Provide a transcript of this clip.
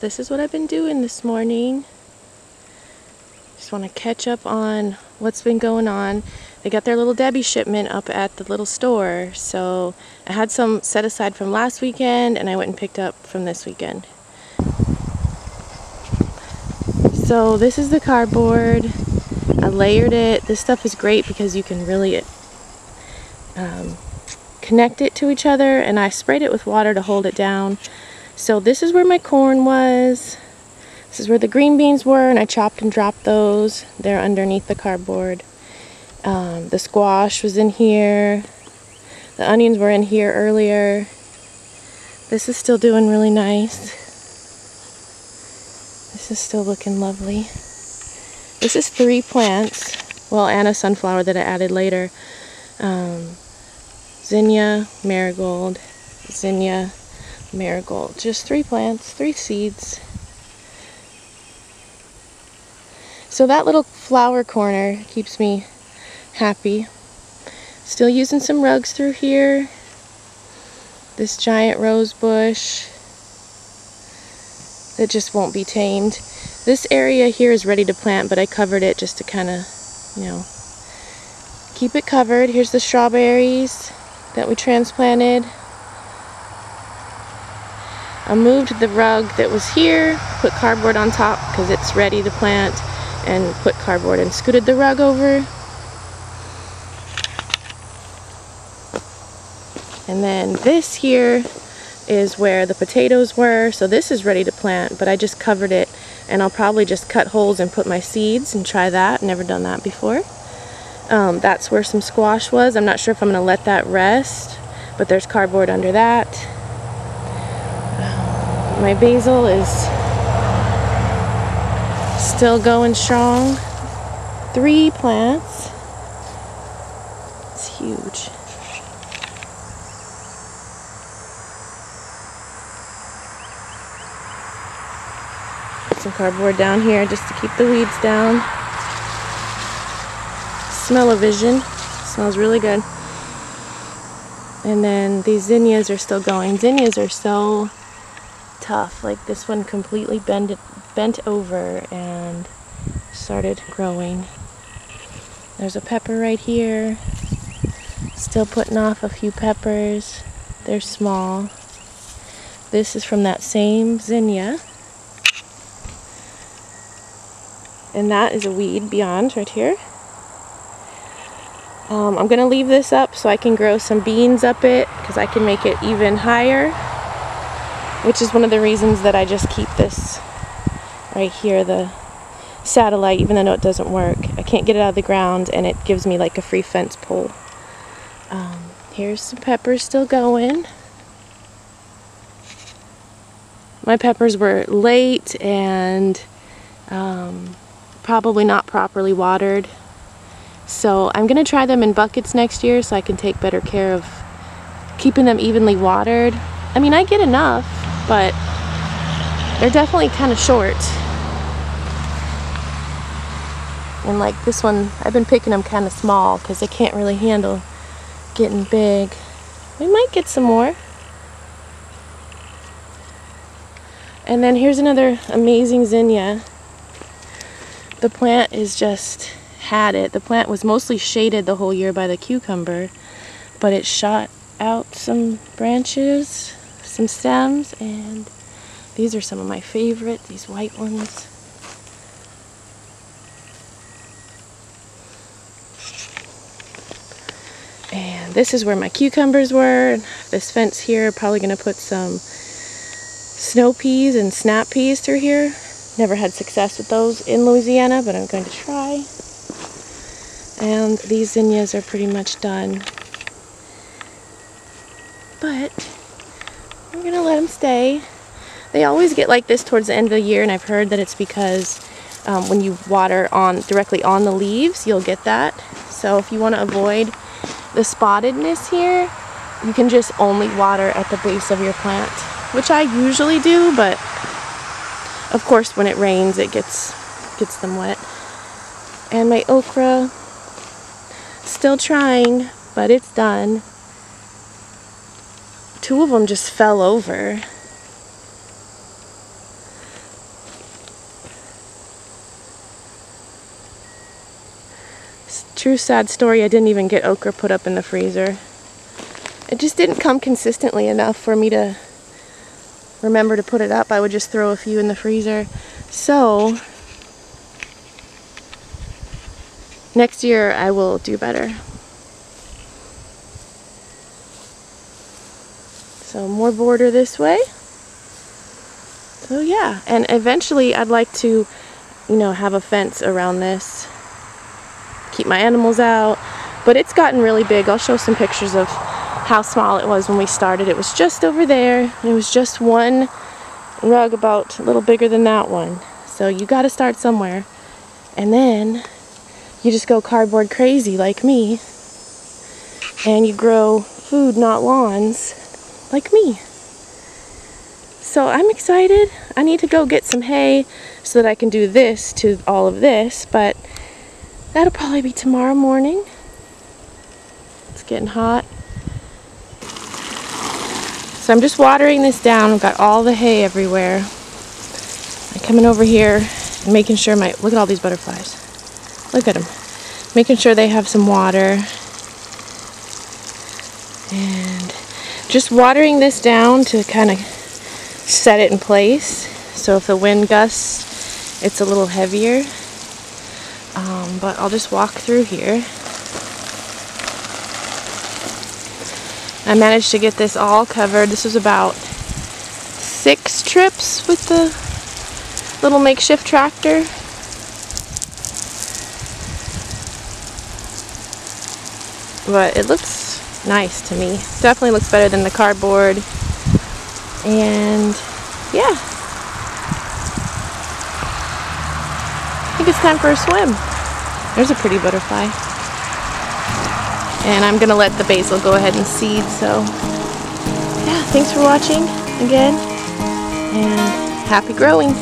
this is what I've been doing this morning. Just want to catch up on what's been going on. They got their little Debbie shipment up at the little store, so I had some set aside from last weekend and I went and picked up from this weekend. So this is the cardboard. I layered it. This stuff is great because you can really connect it to each other, and I sprayed it with water to hold it down. So this is where my corn was. This is where the green beans were, and I chopped and dropped those. They're underneath the cardboard. The squash was in here. The onions were in here earlier. This is still doing really nice. This is still looking lovely. This is 3 plants. Well, and a sunflower that I added later. Zinnia, marigold, zinnia, marigold. Just 3 plants, 3 seeds. So that little flower corner keeps me happy. Still using some rugs through here. This giant rose bush that just won't be tamed. This area here is ready to plant, but I covered it just to kind of, keep it covered. Here's the strawberries that we transplanted. I moved the rug that was here, put cardboard on top because it's ready to plant, and put cardboard and scooted the rug over. And then this here is where the potatoes were, so this is ready to plant, but I just covered it, and I'll probably just cut holes and put my seeds and try that. Never done that before. That's where some squash was. I'm not sure if I'm going to let that rest, but there's cardboard under that. My basil is still going strong. 3 plants. It's huge. Some cardboard down here just to keep the weeds down. Smell-o-vision. Smells really good. And then these zinnias are still going. Zinnias are so tough. Like this one completely bent over and started growing. There's a pepper right here. Still putting off a few peppers. They're small. This is from that same zinnia. And that is a weed beyond right here. I'm going to leave this up so I can grow some beans up it, because I can make it even higher, which is one of the reasons that I just keep this right here, the satellite, even though it doesn't work. I can't get it out of the ground, and it gives me like a free fence pole. Here's some peppers still going. My peppers were late and probably not properly watered. So I'm going to try them in buckets next year so I can take better care of keeping them evenly watered. I mean, I get enough, but they're definitely kind of short. And like this one, I've been picking them kind of small because they can't really handle getting big. We might get some more. And then here's another amazing zinnia. The plant is just had it. The plant was mostly shaded the whole year by the cucumber, but it shot out some branches, some stems, and these are some of my favorite, these white ones. And this is where my cucumbers were. This fence here, probably going to put some snow peas and snap peas through here. Never had success with those in Louisiana, but I'm going to try. And these zinnias are pretty much done. But I'm going to let them stay. They always get like this towards the end of the year, and I've heard that it's because when you water directly on the leaves, you'll get that. So if you want to avoid the spottedness here, you can just only water at the base of your plant, which I usually do, but of course when it rains it gets them wet. And my okra, still trying, but it's done. 2 of them just fell over. True sad story, I didn't even get okra put up in the freezer. It just didn't come consistently enough for me to remember to put it up. I would just throw a few in the freezer. So next year I will do better. So more border this way. So yeah, and eventually I'd like to, you know, have a fence around this. Keep my animals out. But it's gotten really big. I'll show some pictures of how small it was when we started. It was just over there. And it was just one rug about a little bigger than that one. So you got to start somewhere. And then you just go cardboard crazy like me. And you grow food, not lawns, like me. So I'm excited. I need to go get some hay so that I can do this to all of this. But that'll probably be tomorrow morning. It's getting hot. So I'm just watering this down. I've got all the hay everywhere. I'm coming over here and making sure look at all these butterflies. Look at them. Making sure they have some water. And just watering this down to kind of set it in place. So if the wind gusts, it's a little heavier. But I'll just walk through here. I managed to get this all covered. This was about 6 trips with the little makeshift tractor. But it looks nice to me. Definitely looks better than the cardboard. And yeah. I think it's time for a swim. There's a pretty butterfly. And I'm gonna let the basil go ahead and seed, so yeah, thanks for watching again, and happy growing.